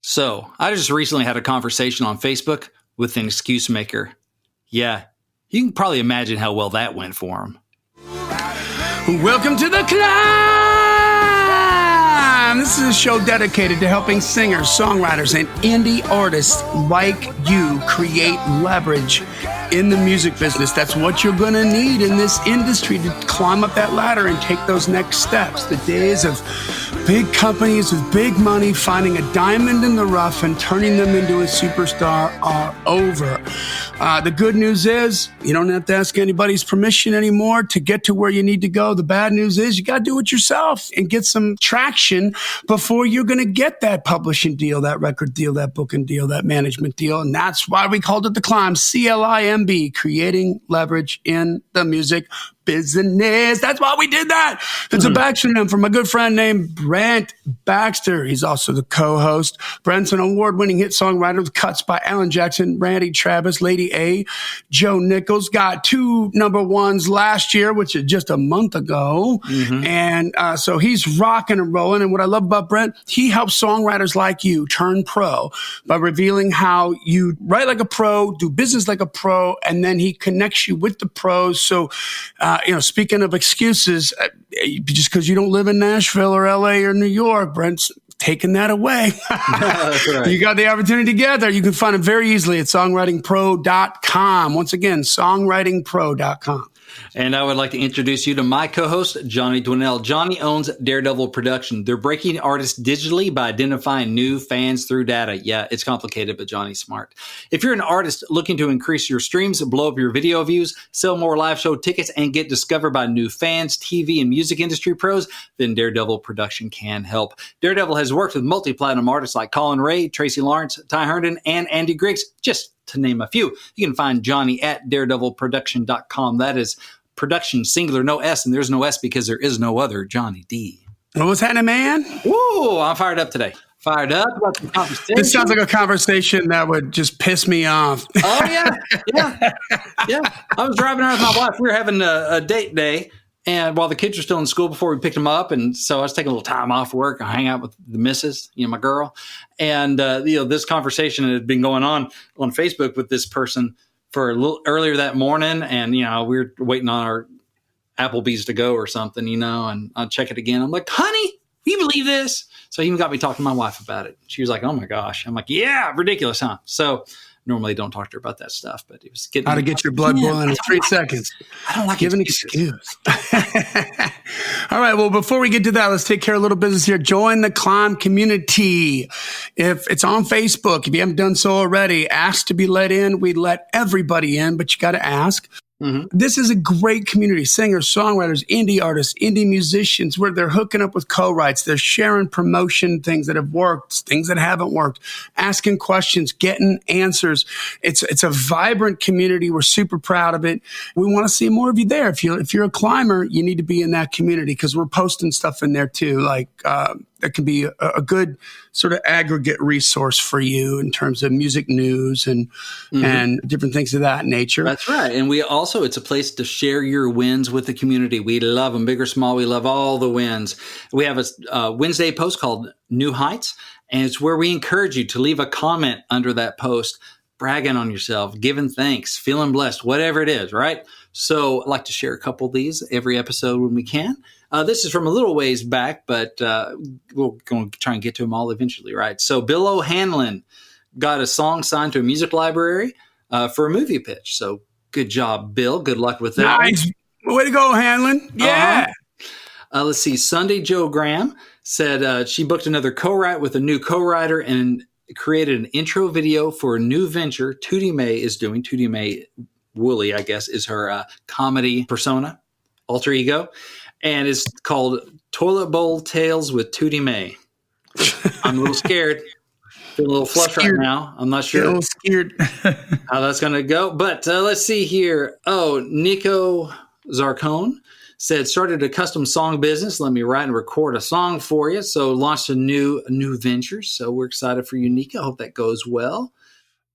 So, I just recently had a conversation on Facebook with an excuse maker. Yeah, you can probably imagine how well that went for him. Welcome to the C.L.I.M.B. This is a show dedicated to helping singers, songwriters, and indie artists like you create leverage in the music business. That's what you're going to need in this industry to climb up that ladder and take those next steps. The days of big companies with big money finding a diamond in the rough and turning them into a superstar are over. The good news is you don't have to ask anybody's permission anymore to get to where you need to go. The bad news is you got to do it yourself and get some traction before you're going to get that publishing deal, that record deal, that booking deal, that management deal. And that's why we called it the C.L.I.M.B, C.L.I.M.B, creating leverage in the music business. That's why we did that. It's a backstory from my good friend named Brent Baxter. He's also the co-host. Brent's an award-winning hit songwriter with cuts by Alan Jackson, Randy Travis, Lady A, Joe Nichols. Got 2 number ones last year, which is just a month ago. And so he's rocking and rolling. And what I love about Brent, he helps songwriters like you turn pro by revealing how you write like a pro, do business like a pro, and then he connects you with the pros. So, speaking of excuses, just because you don't live in Nashville or LA or New York, Brent's taking that away. That's right. You got the opportunity to get there. You can find it very easily at songwritingpro.com. Once again, songwritingpro.com. And I would like to introduce you to my co-host, Johnny Dwinell. Johnny owns Daredevil Production. They're breaking artists digitally by identifying new fans through data. Yeah, it's complicated, but Johnny's smart. If you're an artist looking to increase your streams, blow up your video views, sell more live show tickets, and get discovered by new fans, TV, and music industry pros, then Daredevil Production can help. Daredevil has worked with multi-platinum artists like Colin Ray, Tracy Lawrence, Ty Herndon, and Andy Griggs, just to name a few. You can find Johnny at daredevilproduction.com. That is production, singular, no S, and there's no S because there is no other Johnny D. What's happening, man? Woo, I'm fired up today. Fired up about the conversation. This sounds like a conversation that would just piss me off. Oh, yeah. I was driving around with my wife. We were having a date day, and while the kids were still in school before we picked them up, and so I was taking a little time off work. I hang out with the missus, my girl. And, this conversation had been going on Facebook with this person for a little earlier that morning. And, we were waiting on our Applebee's to go or something, and I'll check it again. I'm like, honey, can you believe this? So he even got me talking to my wife about it. She was like, oh my gosh. I'm like, yeah, ridiculous, huh? So normally don't talk to her about that stuff, but it was getting how to get your blood boiling in 3 seconds. I don't like give an excuse. All right. Well, before we get to that, let's take care of a little business here. Join the C.L.I.M.B community. If it's on Facebook, if you haven't done so already, ask to be let in. We let everybody in, but you got to ask. This is a great community. Singers, songwriters, indie artists, indie musicians, where they're hooking up with co-writes. They're sharing promotion, things that have worked, things that haven't worked, asking questions, getting answers. It's a vibrant community. We're super proud of it. We want to see more of you there. If you're a climber, you need to be in that community because we're posting stuff in there too. Like, that can be a good sort of aggregate resource for you in terms of music news and different things of that nature. That's right. And it's a place to share your wins with the community. We love them, big or small. We love all the wins. We have a Wednesday post called New Heights, and it's where we encourage you to leave a comment under that post, bragging on yourself, giving thanks, feeling blessed, whatever it is, right? So I'd like to share a couple of these every episode when we can. This is from a little ways back, but we're going to try and get to them all eventually, right? So Bill O'Hanlon got a song signed to a music library for a movie pitch. So good job, Bill. Good luck with that. Nice. Way to go, Hanlon. Yeah. Let's see. Sunday Joe Graham said she booked another co-write with a new co-writer and created an intro video for a new venture Tootie May is doing. Tootie May Woolley, I guess, is her comedy persona, alter ego. And it's called Toilet Bowl Tales with Tootie May. I'm a little scared. Feel a little flush right now. I'm not sure. A little scared how that's going to go. But let's see here. Oh, Nico Zarcone said, started a custom song business. Let me write and record a song for you. So launched a new venture. So we're excited for you, Nico. I hope that goes well.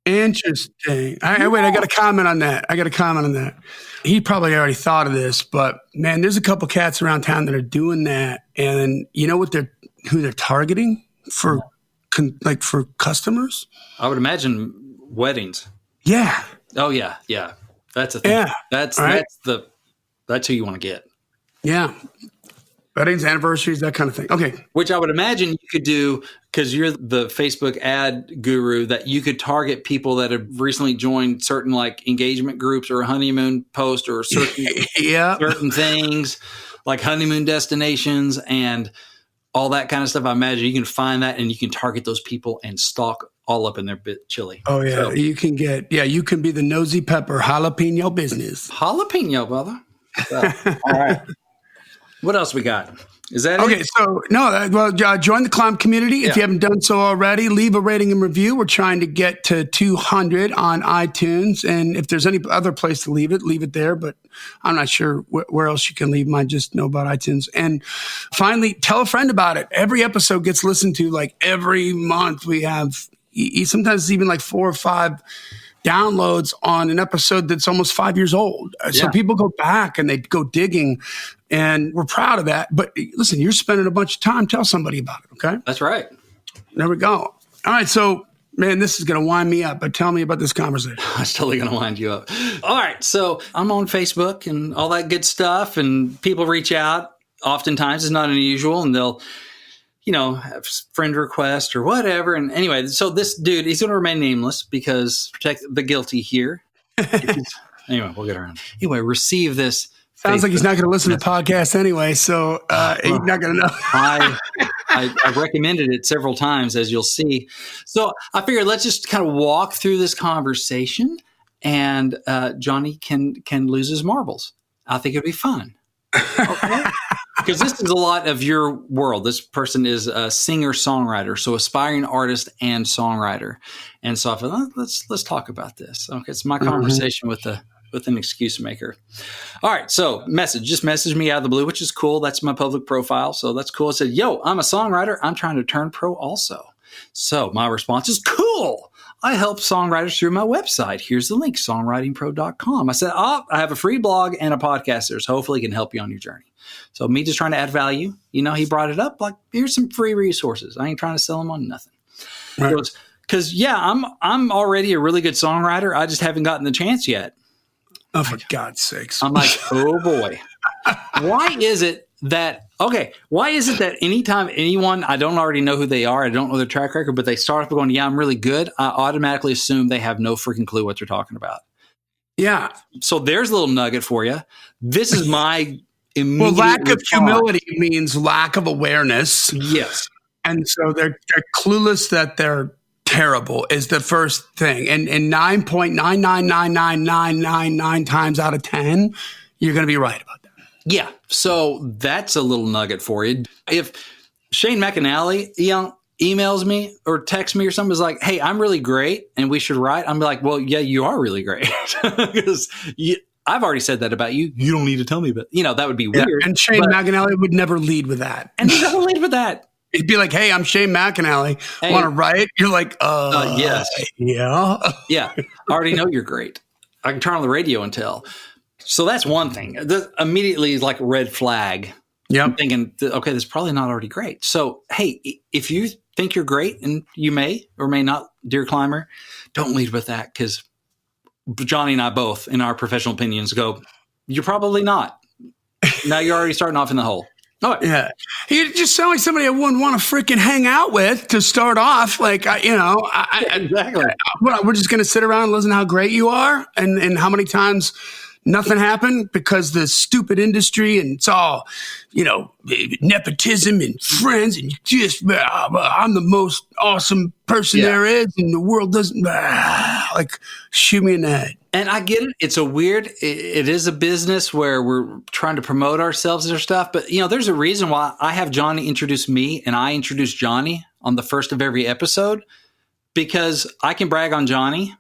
Interesting. I got a comment on that. He probably already thought of this, but man, there's a couple cats around town that are doing that. And you know who they're targeting for like for customers? I would imagine weddings. Yeah. Oh yeah. Yeah. That's a thing. Yeah. That's who you want to get. Yeah. Weddings, anniversaries, that kind of thing. Okay. Which I would imagine you could do because you're the Facebook ad guru, that you could target people that have recently joined certain like engagement groups or a honeymoon post or certain, certain things like honeymoon destinations and all that kind of stuff. I imagine you can find that and you can target those people and stalk all up in their bit chili. Oh yeah. So, you can be the nosy pepper jalapeno business. Jalapeno, brother. All right. What else we got? Is that okay? It? So join the C.L.I.M.B community if you haven't done so already. Leave a rating and review. We're trying to get to 200 on iTunes, and if there's any other place to leave it there. But I'm not sure where else you can leave mine. Just know about iTunes. And finally, tell a friend about it. Every episode gets listened to. Like every month, we have sometimes even like 4 or 5 downloads on an episode that's almost 5 years old. So people go back and they go digging, and we're proud of that. But listen, you're spending a bunch of time. Tell somebody about it, okay? That's right. There we go. All right, so, man, this is going to wind me up, but tell me about this conversation. It's totally going to wind you up. All right, so I'm on Facebook and all that good stuff, and people reach out. Oftentimes, it's not unusual, and they'll have friend request or whatever. And anyway, so this dude, he's going to remain nameless because protect the guilty here. Anyway, we'll get around. Anyway, receive this. Sounds like he's not going to listen to the podcast anyway, so he's not going to know. I recommended it several times, as you'll see. So I figured let's just kind of walk through this conversation, and Johnny can lose his marbles. I think it'd be fun. Okay. Because this is a lot of your world. This person is a singer-songwriter, so aspiring artist and songwriter. And so I thought, let's talk about this. Okay, it's my conversation with an excuse maker. All right, so just message me out of the blue, which is cool. That's my public profile, so that's cool. I said, yo, I'm a songwriter. I'm trying to turn pro also. So my response is, cool. I help songwriters through my website. Here's the link, songwritingpro.com. I said, I have a free blog and a podcast there, so hopefully it can help you on your journey. So me just trying to add value. He brought it up like, here's some free resources. I ain't trying to sell them on nothing. Right. Because I'm already a really good songwriter. I just haven't gotten the chance yet. Oh, for God's sakes. I'm like, oh boy. Why is it that anytime anyone, I don't already know who they are, I don't know their track record, but they start off going, yeah, I'm really good, I automatically assume they have no freaking clue what they're talking about. Yeah. So there's a little nugget for you. This is my immediate lack of response. humility means lack of awareness. Yes. And so they're clueless that they're terrible is the first thing. And 9.9999999 times out of 10, you're going to be right about that. Yeah. So that's a little nugget for you. If Shane McAnally, emails me or texts me or something, is like, hey, I'm really great and we should write. I'm like, well, yeah, you are really great. Because I've already said that about you. You don't need to tell me, but that would be weird. Yeah, and Shane McAnally would never lead with that. And he doesn't lead with that. He'd be like, hey, I'm Shane McAnally. Hey, want to write? You're like, yes. Yeah. Yeah. I already know you're great. I can turn on the radio and tell. So that's one thing. Immediately like a red flag. Yeah. I'm thinking, okay, this is probably not already great. So, hey, if you think you're great, and you may or may not, dear climber, don't lead with that, because Johnny and I both, in our professional opinions, go, you're probably not. Now you're already starting off in the hole. Oh, yeah. You just sound like somebody I wouldn't want to freaking hang out with to start off. Like, exactly. We're just going to sit around and listen to how great you are and how many times nothing happened because the stupid industry and it's all, nepotism and friends and just, I'm the most awesome person there is and the world doesn't, shoot me in the head. And I get it. It's it is a business where we're trying to promote ourselves and stuff. But, there's a reason why I have Johnny introduce me and I introduce Johnny on the first of every episode, because I can brag on Johnny,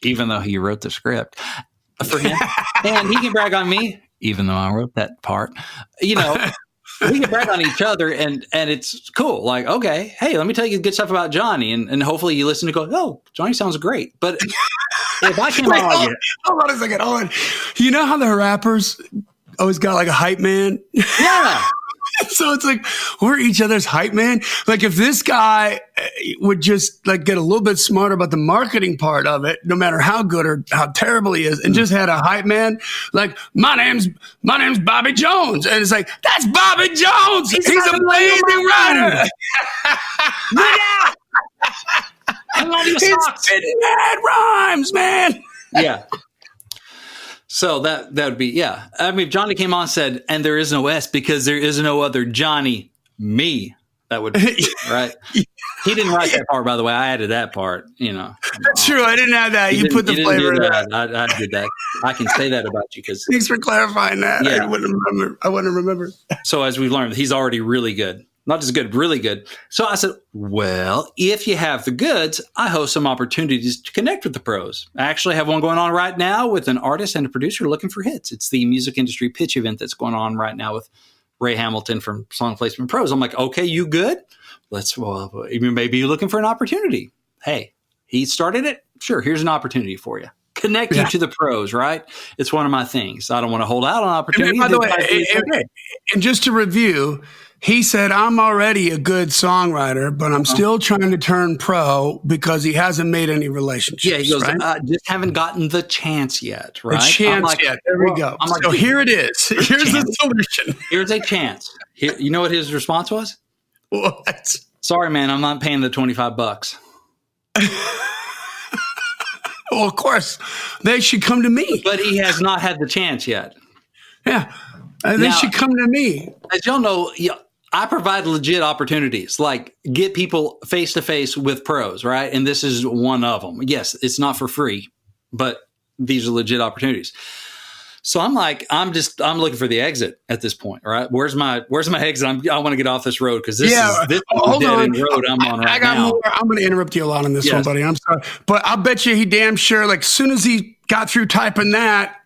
even though he wrote the script for him. And he can brag on me, even though I wrote that part. We can brag on each other, and it's cool. Like, okay, hey, let me tell you good stuff about Johnny, and hopefully you listen to go, oh, Johnny sounds great. But if I came out, hold on a second, hold on. You know how the rappers always got like a hype man? Yeah. So it's like we're each other's hype man. Like if this guy would just like get a little bit smarter about the marketing part of it, no matter how good or how terrible he is, and just had a hype man like my name's Bobby Jones, and it's like that's Bobby Jones. He's amazing writer. Yeah. I love your He's socks. spitting mad rhymes, man. Yeah. So that would be, yeah. I mean, if Johnny came on and said, and there is no S because there is no other Johnny, me, that would be, right? He didn't write that part, by the way. I added that part, you know. That's true. I didn't have that. You put the flavor in that. I did that. I can say that about you because. Thanks for clarifying that. Yeah. I wouldn't remember. So as we've learned, he's already really good. Not just good, really good. So I said, well, if you have the goods, I host some opportunities to connect with the pros. I actually have one going on right now with an artist and a producer looking for hits. It's the music industry pitch event that's going on right now with Ray Hamilton from Song Placement Pros. I'm like, okay, you good? Maybe you're looking for an opportunity. Hey, he started it. Sure, here's an opportunity for you. Connect you to the pros, right? It's one of my things. I don't want to hold out on opportunity. By the way, and just to review, he said, I'm already a good songwriter, but I'm still trying to turn pro because he hasn't made any relationships. Yeah, he goes, right? just haven't gotten the chance yet, right? The chance yet. There we go. I'm like, so here it is. Here's the solution. Here's a chance. You know what his response was? What? Sorry, man, I'm not paying the $25. Well, of course, they should come to me. But he has not had the chance yet. Yeah, they should come to me. As y'all know, I provide legit opportunities, like get people face to face with pros, right? And this is one of them. Yes, it's not for free, but these are legit opportunities. So I'm like, I'm looking for the exit at this point, right? Where's my exit? I want to get off this road because this is the dead end road I'm on right now. I'm going to interrupt you a lot on this one, buddy. I'm sorry, but I'll bet you he damn sure, like, as soon as he got through typing that,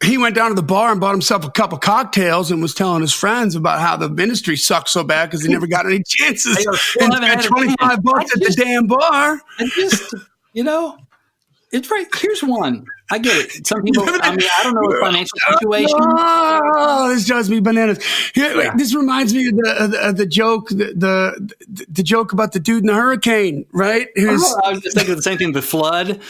he went down to the bar and bought himself a couple cocktails and was telling his friends about how the industry sucks so bad because he never got any chances. And spent $25 at the damn bar. And just, it's right. Here's one. I get it. Some people, I don't know the financial situation. Oh, this drives me bananas. This reminds me of the joke, the joke about the dude in the hurricane, right? I was just thinking the same thing, the flood.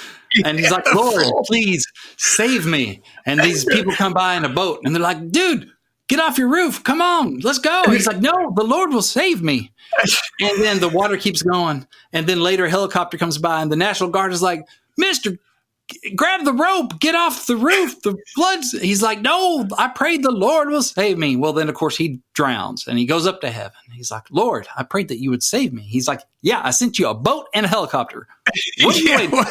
And he's like, Lord, please save me. And these people come by in a boat and they're like, dude, get off your roof. Come on, let's go. And he's like, no, the Lord will save me. And then the water keeps going. And then later a helicopter comes by and the National Guard is like, Mister, grab the rope, get off the roof. The floods. He's like, no, I prayed the Lord will save me. Well, then, of course, he drowns and he goes up to heaven. He's like, Lord, I prayed that you would save me. He's like, yeah, I sent you a boat and a helicopter. What are you waiting for?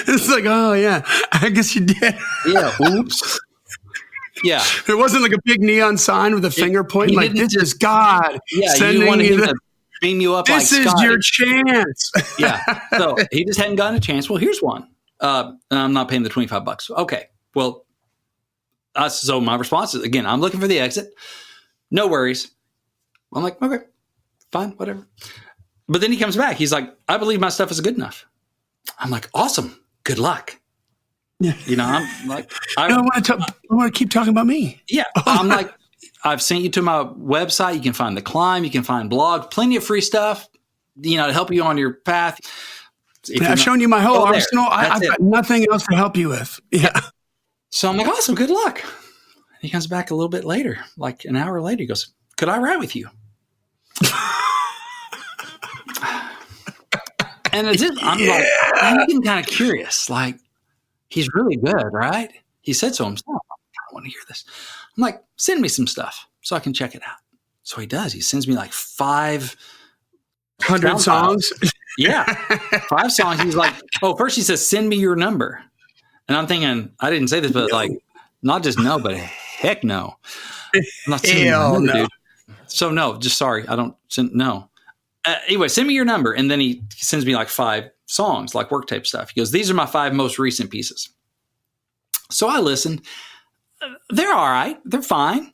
It's like, oh, yeah, I guess you did. Yeah, oops. Yeah. There wasn't like a big neon sign with a finger pointing like, this is God. Yeah, you wanted him to beam you up this like is Scotty. your chance. Yeah. So he just hadn't gotten a chance. Well, here's one. And I'm not paying the $25. Okay. Well, so my response is, again, I'm looking for the exit. No worries. I'm like, okay, fine, whatever. But then he comes back. He's like, I believe my stuff is good enough. I'm like, awesome. Good luck. Yeah. I'm like, I want to keep talking about me. Yeah. I'm like, I've sent you to my website. You can find the C.L.I.M.B. You can find blog, plenty of free stuff, to help you on your path. I've shown you my whole arsenal. I've got nothing else to help you with. Yeah. So I'm like, awesome. Good luck. He comes back a little bit later, like an hour later. He goes, could I write with you? And I'm like, I'm getting kind of curious. Like, he's really good, right? He said so himself. I want to hear this. I'm like, send me some stuff so I can check it out. So he does. He sends me like 500 songs. Yeah, 5 songs. He's like, first he says, send me your number. And I'm thinking, I didn't say this, but like, not just no, but heck no. I'm not sending your number, dude. So no, just sorry. I don't send, no. Anyway, send me your number. And then he sends me like 5 songs, like work tape stuff. He goes, these are my 5 most recent pieces. So I listened. They're all right. They're fine.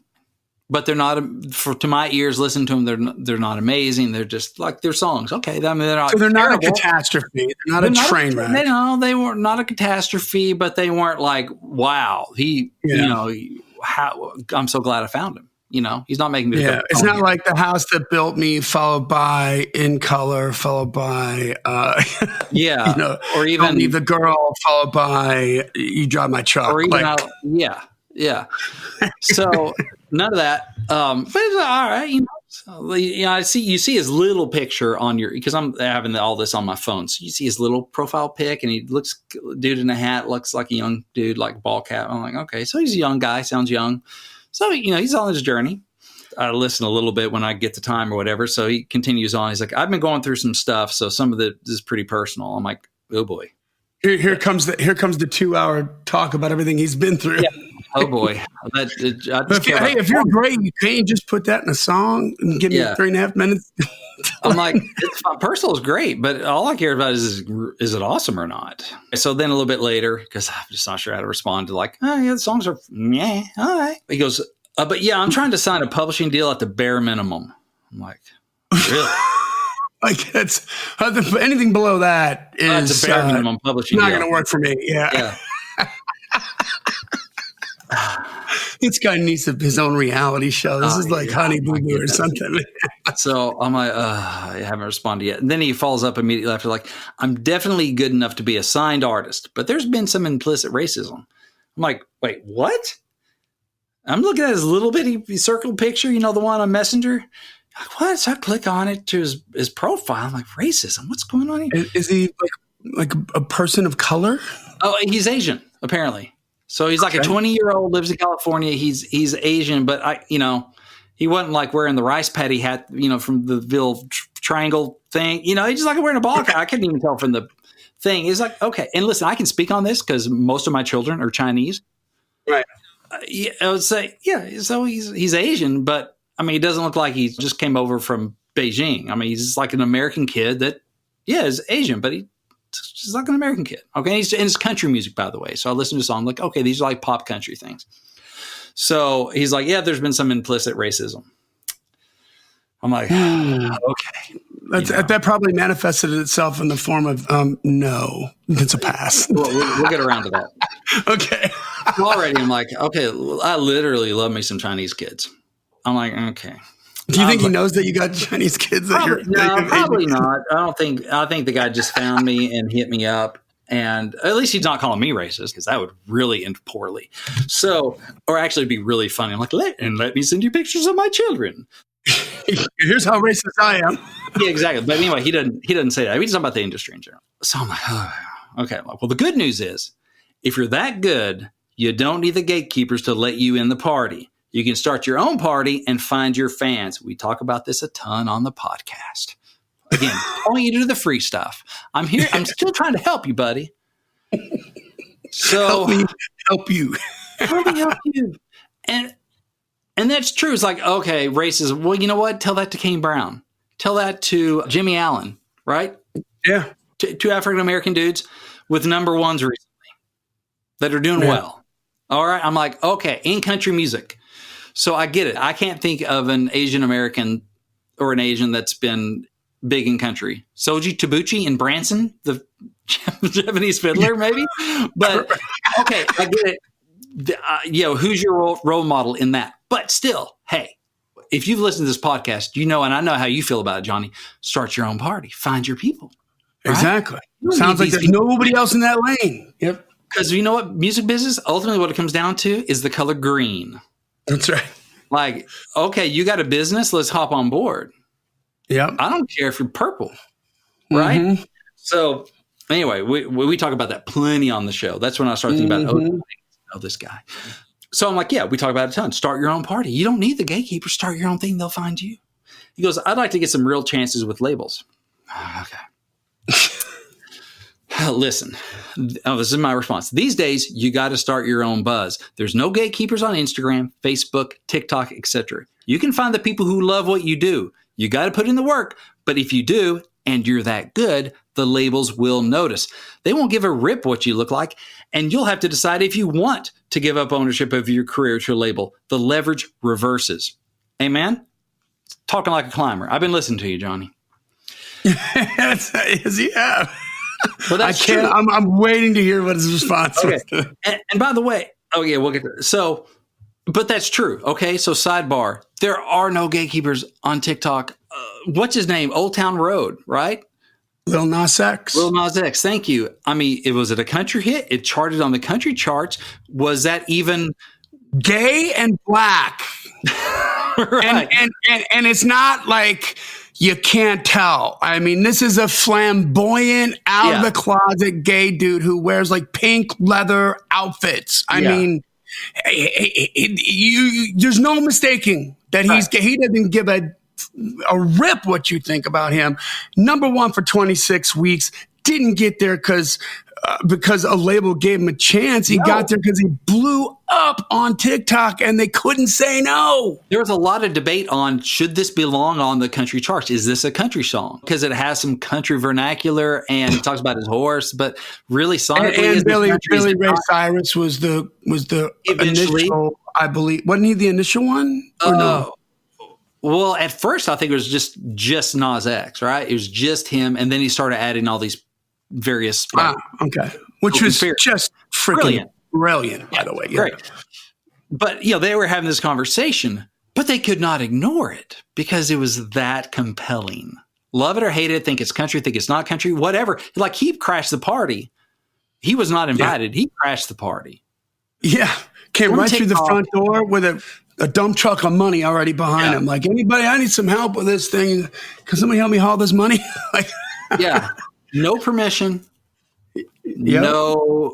But they're not, to my ears, listen to them. They're not amazing. They're just like, they're songs. Okay. I mean, they're not. So they're not terrible. A catastrophe. They're not a train wreck. They weren't not a catastrophe, but they weren't like, wow. how I'm so glad I found him. He's not making me. Yeah, it's not like The House That Built Me, followed by In Color, followed by yeah, or even Don't Leave the Girl, followed by You Drive My Truck, or even yeah. So none of that. But it's all right, So, I see you see his little picture on because I'm having all this on my phone. So you see his little profile pic, and he looks dude in a hat, looks like a young dude, like ball cap. I'm like, okay, so he's a young guy, sounds young. So, he's on his journey. I listen a little bit when I get the time or whatever. So he continues on. He's like, I've been going through some stuff. So some of it is pretty personal. I'm like, oh boy. Here comes the 2-hour talk about everything he's been through. Yeah. Oh boy. If you're great, you can't just put that in a song and give me 3.5 minutes. I'm like, it's fun. Personal is great, but all I care about is it awesome or not? So then a little bit later, because I'm just not sure how to respond to like, oh yeah, the songs are, yeah, all right. He goes, but yeah, I'm trying to sign a publishing deal at the bare minimum. I'm like, really? Like it's anything below that is it's a bare minimum publishing not deal. going to work for me. Yeah. This guy needs his own reality show. This is like Honey Boo Boo or something. So I'm like, I haven't responded yet. And then he follows up immediately after like, I'm definitely good enough to be a signed artist, but there's been some implicit racism. I'm like, wait, what? I'm looking at his little bitty circle picture, the one on Messenger. Like, what? So I click on it to his profile. I'm like, racism? What's going on here? Is he like a person of color? Oh, he's Asian, apparently. So he's like a 20-year-old, lives in California. He's Asian, but he wasn't like wearing the rice paddy hat, from the Ville triangle thing. He's just like wearing a ball cap. I couldn't even tell from the thing. It's like, okay. And listen, I can speak on this because most of my children are Chinese. Right. I would say, so he's Asian, but he doesn't look like he just came over from Beijing. He's just like an American kid that, is Asian, but he's just like an American kid. Okay. And it's country music, by the way. So I listen to a song like, okay, these are like pop country things. So he's like, there's been some implicit racism. I'm like, okay. That probably manifested itself in the form of, no, it's a pass. We'll get around to that. Okay. Already, I'm like, okay, I literally love me some Chinese kids. I'm like, okay. Do you think he knows that you got Chinese kids? Probably not. I think the guy just found me and hit me up. And at least he's not calling me racist, because that would really end poorly. So, or actually be really funny. I'm like, let me send you pictures of my children. Here's how racist I am. Yeah, exactly. But anyway, he doesn't say that. He's talking about the industry in general. So I'm like, okay. Well, the good news is, if you're that good, you don't need the gatekeepers to let you in the party. You can start your own party and find your fans. We talk about this a ton on the podcast. Again, pointing you to the free stuff. I'm here. I'm still trying to help you, buddy. So help me help you. Help me help you. And that's true. It's like, okay, racism. Well, you know what? Tell that to Kane Brown. Tell that to Jimmy Allen, right? Yeah. Two African-American dudes with number ones recently that are doing well. All right. I'm like, okay, in country music. So I get it. I can't think of an Asian American or an Asian that's been big in country. Soji Tabuchi and Branson, the Japanese fiddler, maybe. But okay, I get it. Who's your role model in that? But still, hey, if you've listened to this podcast, and I know how you feel about it, Johnny. Start your own party. Find your people. Right? Exactly. Sounds like there's nobody else in that lane. Yep. Because you know what? Music business, ultimately what it comes down to is the color green. That's right. Like, okay, you got a business, let's hop on board. Yeah. I don't care if you're purple. Right? Mm-hmm. So anyway, we talk about that plenty on the show. That's when I start thinking about, this guy. So I'm like, we talk about it a ton. Start your own party. You don't need the gatekeeper. Start your own thing. They'll find you. He goes, I'd like to get some real chances with labels. Okay. Listen, this is my response. These days, you got to start your own buzz. There's no gatekeepers on Instagram, Facebook, TikTok, etc. You can find the people who love what you do. You got to put in the work. But if you do, and you're that good, the labels will notice. They won't give a rip what you look like, and you'll have to decide if you want to give up ownership of your career to a label. The leverage reverses. Amen? Talking like a climber. I've been listening to you, Johnny. Yes, you have. Well, that's true. I'm waiting to hear what his response is. And by the way, we'll get to it. So But that's true. Okay, so sidebar: there are no gatekeepers on TikTok. What's his name? Old Town Road, right? Lil Nas X. Lil Nas X. Thank you. I mean, was it a country hit? It charted on the country charts. Was that even gay and black? right? And it's not like you can't tell. I mean, this is a flamboyant, out of the closet gay dude who wears like pink leather outfits. I mean, there's no mistaking that he's gay. He doesn't give a rip what you think about him. Number one for 26 weeks. Didn't get there because a label gave him a chance. He got there because he blew up on TikTok and they couldn't say no. There was a lot of debate on, should this belong on the country charts? Is this a country song? Because it has some country vernacular and he talks about his horse, but really sonically, and Billy Ray Cyrus was the initial, I believe. Wasn't he the initial one? Or no? Well, at first I think it was just Nas X, right? It was just him, and then he started adding all these various. Okay, which was just freaking brilliant, by the way. Yeah. Great. But they were having this conversation, but they could not ignore it because it was that compelling. Love it or hate it, think it's country, think it's not country, whatever. Like, he crashed the party. He was not invited. He crashed the party. Yeah, came right through the front door with a dump truck of money already behind him. Like, anybody, I need some help with this thing. Can somebody help me haul this money? No permission. No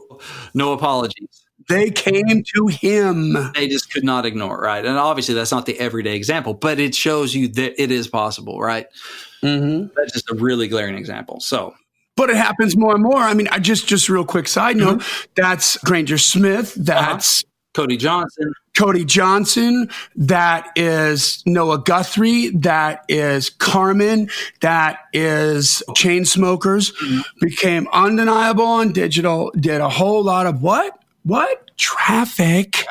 apologies. They came to him. They just could not ignore it, right? And obviously that's not the everyday example, but it shows you that it is possible, right? Mm-hmm. That's just a really glaring example. So, but it happens more and more. I mean, I just real quick side note, that's Granger Smith. That's Cody Johnson. That is Noah Guthrie. That is Carmen. That is Chainsmokers. Became undeniable on digital. Did a whole lot of what? Traffic.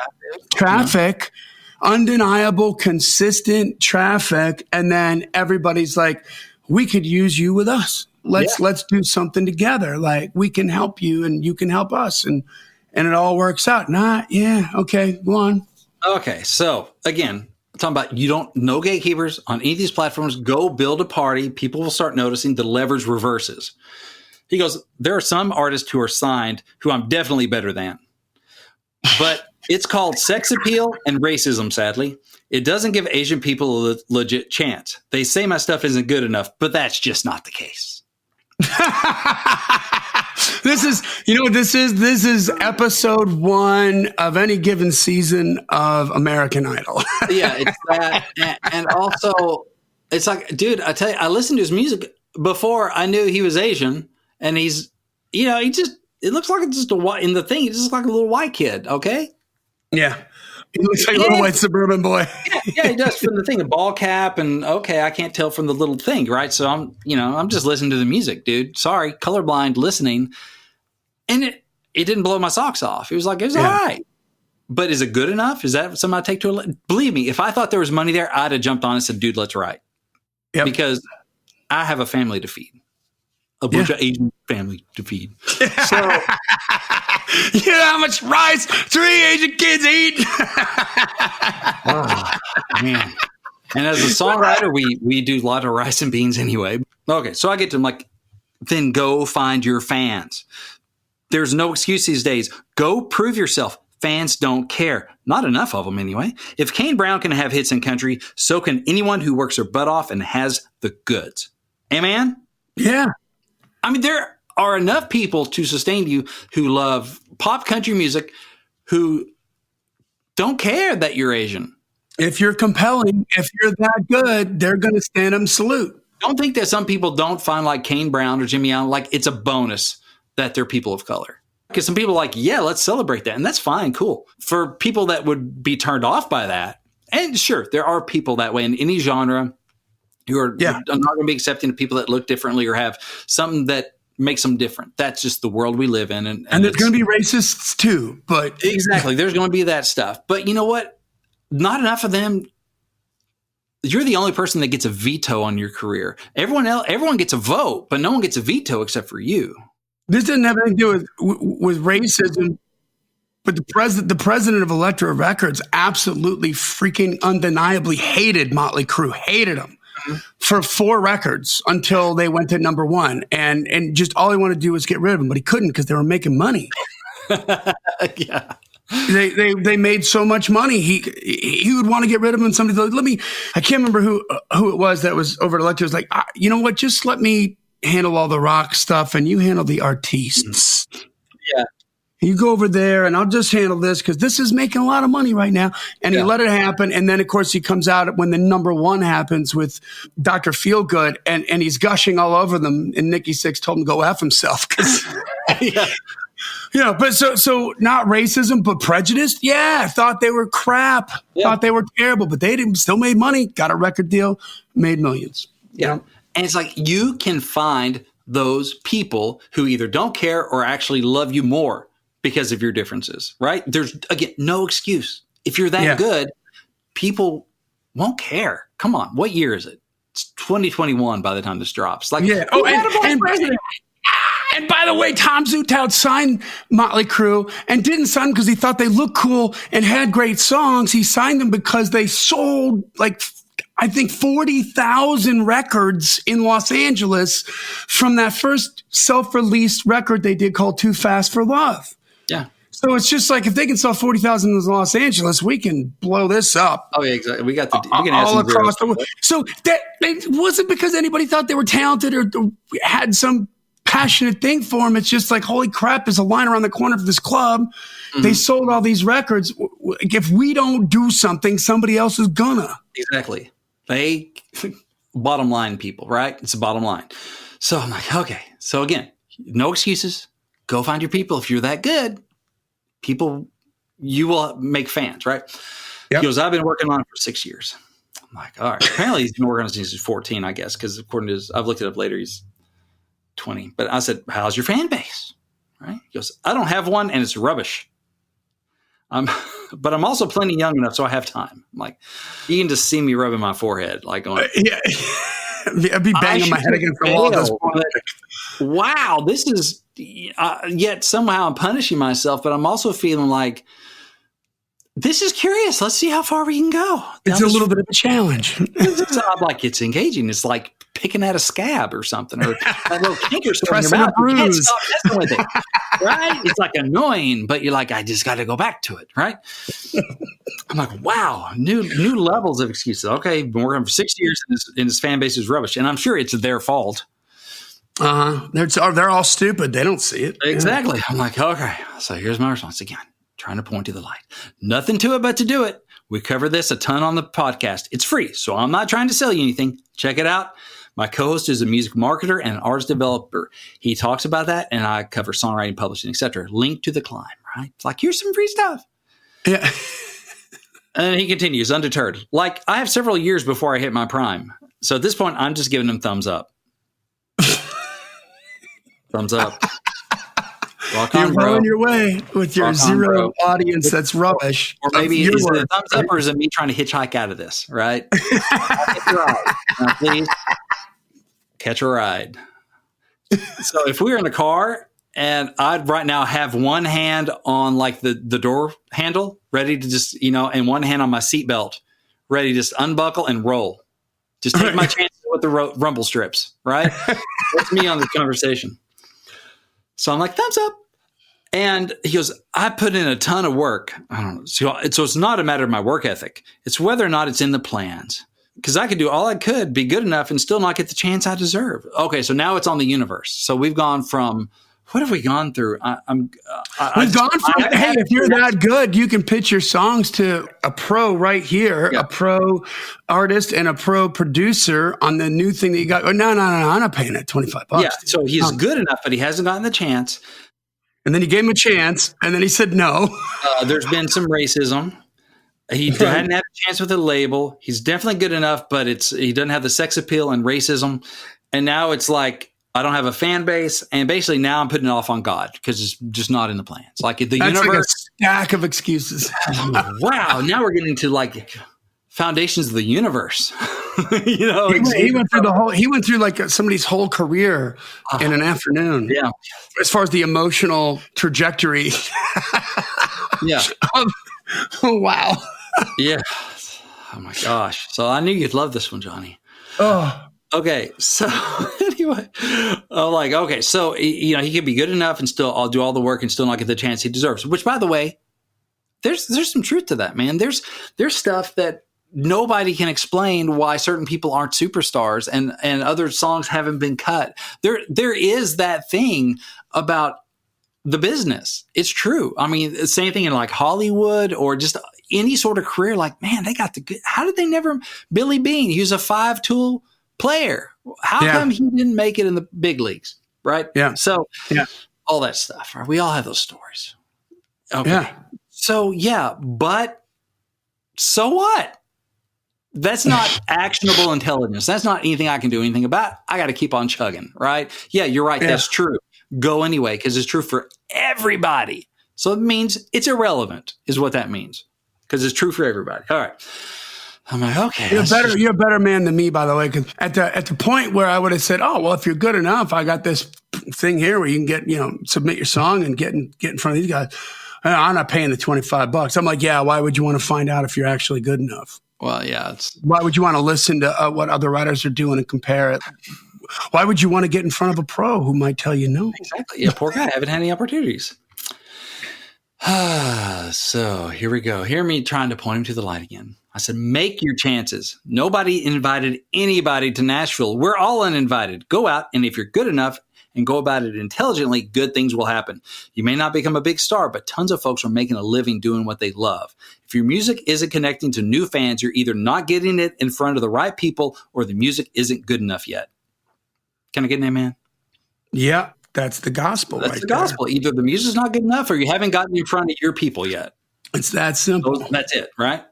Undeniable, consistent traffic. And then everybody's like, we could use you with us. Let's do something together. Like, we can help you and you can help us. And it all works out. Okay, go on. Okay, so again, I'm talking about no gatekeepers on any of these platforms. Go build a party. People will start noticing the leverage reverses. He goes, there are some artists who are signed who I'm definitely better than. But it's called sex appeal and racism, sadly. It doesn't give Asian people a legit chance. They say my stuff isn't good enough, but that's just not the case. This is episode 1 of any given season of American Idol. It's that. And also, it's like, dude, I tell you, I listened to his music before I knew he was Asian. And he's, it looks like it's just in the thing, he just looks like a little white kid. Okay. Yeah. He looks like a little white suburban boy. Yeah, he does, from the thing, a ball cap, and I can't tell from the little thing, right? So I'm just listening to the music, dude. Sorry, colorblind listening. And it didn't blow my socks off. It was like, it was all right. But is it good enough? Is that something I take to believe me, if I thought there was money there, I'd have jumped on and said, dude, let's write. Yep. Because I have a family to feed. A bunch of Asian family to feed. So, you know how much rice 3 Asian kids eat? Oh, man. And as a songwriter, we do a lot of rice and beans anyway. Okay, so I get to him like, then go find your fans. There's no excuse these days. Go prove yourself. Fans don't care. Not enough of them anyway. If Kane Brown can have hits in country, so can anyone who works their butt off and has the goods. Amen? Yeah. I mean, there are enough people to sustain you who love pop country music who don't care that you're Asian. If you're compelling, if you're that good, they're going to stand up and salute. Don't think that some people don't find like Kane Brown or Jimmy Allen, like it's a bonus that they're people of color. Because some people are like, yeah, let's celebrate that. And that's fine, cool. For people that would be turned off by that, and sure, there are people that way in any genre who are not going to be accepting of people that look differently or have something that makes them different. That's just the world we live in. And there's going to be racists too. But exactly. There's going to be that stuff. But you know what? Not enough of them. You're the only person that gets a veto on your career. Everyone gets a vote, but no one gets a veto except for you. This doesn't have anything to do with racism. But the president of Elektra Records absolutely freaking undeniably hated Motley Crue, hated them for 4 records until they went to number 1. And just all he wanted to do was get rid of them, but he couldn't because they were making money. Yeah. They made so much money. He would want to get rid of them. And somebody's like, I can't remember who it was that was over at Elektra. Was like, you know what? Just let me handle all the rock stuff and you handle the artists. Yeah. You go over there and I'll just handle this because this is making a lot of money right now. And he let it happen. And then, of course, he comes out when the number 1 happens with Dr. Feelgood and he's gushing all over them. And Nikki Sixx told him to go F himself. Yeah. But so not racism, but prejudice. Yeah. Thought they were crap. Yeah. Thought they were terrible, but they still made money, got a record deal, made millions. Yeah. And it's like you can find those people who either don't care or actually love you more because of your differences, right? There's, again, no excuse. If you're that good, people won't care. Come on. What year is it? It's 2021 by the time this drops. Like, yeah. Oh, and by the way, Tom Zutaut signed Motley Crue and didn't sign them because he thought they looked cool and had great songs. He signed them because they sold I think 40,000 records in Los Angeles from that first self-released record they did called Too Fast for Love. Yeah. So it's just like if they can sell 40,000 in Los Angeles, we can blow this up. Oh yeah, exactly. We can all across the world. So that it wasn't because anybody thought they were talented or had some passionate thing for them. It's just like, holy crap, there's a line around the corner for this club. Mm-hmm. They sold all these records. If we don't do something, somebody else is gonna. Exactly. They bottom line people, right? It's a bottom line. So I'm like, okay. So again, no excuses. Go find your people. If you're that good, people, you will make fans, right? Yep. He goes, I've been working on it for 6 years. I'm like, all right. Apparently he's been working on it since he's 14, I guess, because according to I've looked it up later, he's 20. But I said, how's your fan base? Right? He goes, I don't have one and it's rubbish. But I'm also plenty young enough, so I have time. I'm like, you can just see me rubbing my forehead, like going, I'd be banging my head against the wall at this point. Wow, this is yet somehow I'm punishing myself, but I'm also feeling like this is curious. Let's see how far we can go. It's a little bit of a challenge. I'm like, it's engaging. It's like picking at a scab or something, or a little kink or something in your mouth. You can't stop messing with it, right? It's like annoying, but you're like, I just got to go back to it, right? I'm like, wow, new levels of excuses. Okay, been working for 6 years, and his fan base is rubbish, and I'm sure it's their fault. They're all stupid. They don't see it. Exactly. I'm like, okay. So here's my response again. Trying to point to the light. Nothing to it but to do it. We cover this a ton on the podcast. It's free, so I'm not trying to sell you anything. Check it out. My co-host is a music marketer and an artist developer. He talks about that, and I cover songwriting, publishing, etc. Link to the climb, right? It's like, here's some free stuff. Yeah. And he continues, undeterred. Like, I have several years before I hit my prime. So at this point, I'm just giving him thumbs up. Thumbs up. Rock on, You're bro. rolling your way with your zero audience that's rubbish. Or maybe is it a thumbs up, or is it me trying to hitchhike out of this, right? Catch a ride. Now, please catch a ride. So if we were in a car and I'd right now have one hand on like the door handle, ready to just, and one hand on my seatbelt, ready to just unbuckle and roll. Just take my chances with the rumble strips, right? That's me on the conversation. So I'm like, thumbs up. And he goes, I put in a ton of work. I don't know. So it's not a matter of my work ethic. It's whether or not it's in the plans. Because I could do all I could, be good enough, and still not get the chance I deserve. Okay, so now it's on the universe. So we've gone from, what have we gone through? Hey, if you're that good, you can pitch your songs to a pro right here, a pro artist and a pro producer on the new thing that you got. Oh, no, I'm not paying it $25. Yeah, so he's good enough, but he hasn't gotten the chance. And then you gave him a chance, and then he said no. There's been some racism. He hadn't had a chance with a label. He's definitely good enough, but he doesn't have the sex appeal and racism. And now it's like, I don't have a fan base. And basically now I'm putting it off on God because it's just not in the plans. Like the That's universe. Like a stack of excuses. Wow. Now we're getting to like foundations of the universe. He went through like somebody's whole career in an afternoon. Yeah. As far as the emotional trajectory. Yeah. Oh, wow. Yeah. Oh my gosh. So I knew you'd love this one, Johnny. Oh, Okay. So anyway, I'm like, okay. So, he could be good enough and still I'll do all the work and still not get the chance he deserves, which, by the way, there's some truth to that, man. There's stuff that nobody can explain why certain people aren't superstars and other songs haven't been cut. There is that thing about the business. It's true. I mean, same thing in like Hollywood or just any sort of career. Like, man, they got the good. How did they never? Billy Bean, he was a 5-tool player. How come he didn't make it in the big leagues? Right. Yeah. So all that stuff. Right? We all have those stories. Okay. Yeah. So but so what? That's not actionable intelligence. That's not anything I can do anything about. I got to keep on chugging, right? Yeah, you're right. Yeah. That's true. Go anyway, because it's true for everybody. So it means it's irrelevant, is what that means, because it's true for everybody. All right. I'm like, okay. You're a better man than me, by the way. Because at the point where I would have said, oh, well, if you're good enough, I got this thing here where you can get, submit your song and get in front of these guys. I'm not paying the $25. I'm like, yeah, why would you want to find out if you're actually good enough? Well, yeah. Why would you want to listen to what other writers are doing and compare it? Why would you want to get in front of a pro who might tell you no? Exactly. Yeah, poor guy. I haven't had any opportunities. So here we go. Hear me trying to point him to the light again. I said, make your chances. Nobody invited anybody to Nashville. We're all uninvited. Go out, and if you're good enough and go about it intelligently, good things will happen. You may not become a big star, but tons of folks are making a living doing what they love. If your music isn't connecting to new fans, you're either not getting it in front of the right people or the music isn't good enough yet. Can I get an amen? Yeah, that's the gospel. That's the gospel. Either the music's not good enough or you haven't gotten in front of your people yet. It's that simple. So that's it, right?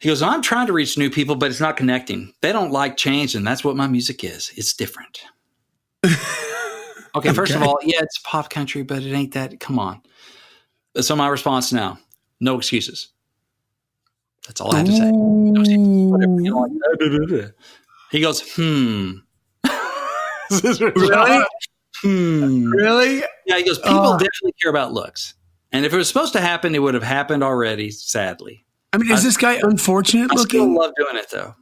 He goes, I'm trying to reach new people, but it's not connecting. They don't like change, and that's what my music is. It's different. Okay, first of all, yeah, it's pop country, but it ain't that. Come on. So my response now, no excuses. That's all I had to say. No excuses. Whatever. He goes, Really? Really? Yeah, he goes, people definitely care about looks. And if it was supposed to happen, it would have happened already, sadly. I mean, is this guy unfortunate looking? I still love doing it, though.